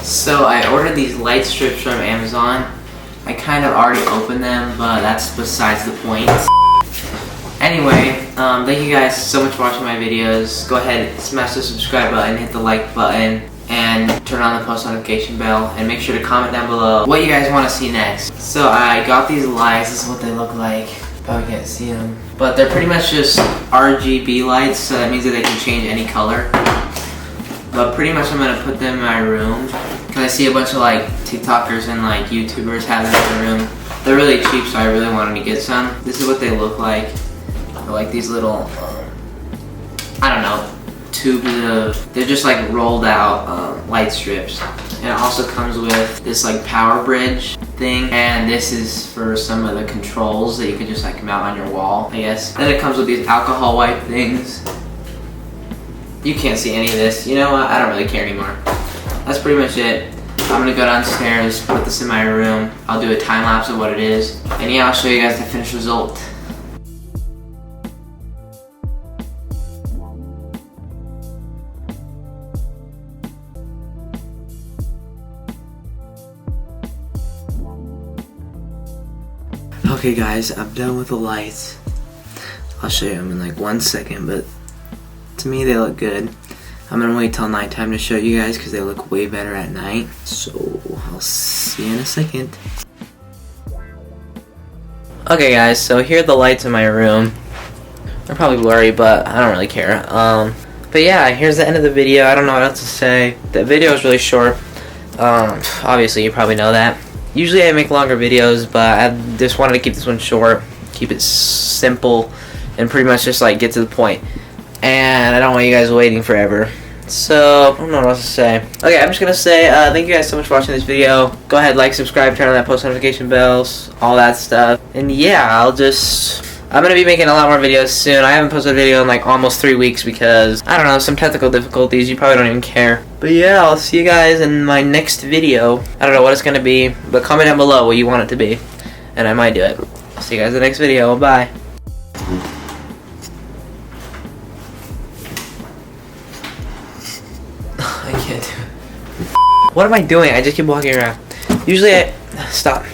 So I ordered these light strips from Amazon. I kind of already opened them, but that's besides the point. Anyway, thank you guys so much for watching my videos. Go ahead, smash the subscribe button, hit the like button, and turn on the post notification bell, and make sure to comment down below what you guys want to see next. So I got these lights. This is what they look like. Probably can't see them, but they're pretty much just RGB lights, so that means that they can change any color. But pretty much I'm gonna put them in my room because I see a bunch of like TikTokers and like YouTubers have them in their room. They're really cheap, so I really wanted to get some. This is what they look like. They're like these little, I don't know, tubes of, they're just like rolled out light strips. And it also comes with this like power bridge thing, and this is for some of the controls that you can just like mount on your wall, I guess. Then it comes with these alcohol wipe things. You can't see any of this. You know what? I don't really care anymore. That's pretty much it. I'm gonna go downstairs, put this in my room. I'll do a time lapse of what it is. And yeah, I'll show you guys the finished result. Okay guys, I'm done with the lights. I'll show you them in like 1 second, but to me they look good. I'm gonna wait till nighttime to show you guys because they look way better at night. So I'll see you in a second. Okay guys, so here are the lights in my room. They're probably blurry, but I don't really care. But yeah, here's the end of the video. I don't know what else to say. The video is really short. Obviously you probably know that. Usually I make longer videos, but I just wanted to keep this one short, keep it simple, and pretty much just like get to the point. And I don't want you guys waiting forever. So, I don't know what else to say. Okay, I'm just gonna say thank you guys so much for watching this video. Go ahead, like, subscribe, turn on that post notification bells, all that stuff. And yeah, I'm gonna be making a lot more videos soon. I haven't posted a video in like almost 3 weeks because, I don't know, some technical difficulties. You probably don't even care. But yeah, I'll see you guys in my next video. I don't know what it's gonna be, but comment down below what you want it to be, and I might do it. I'll see you guys in the next video. Bye. I can't do it. What am I doing? I just keep walking around. Usually stop.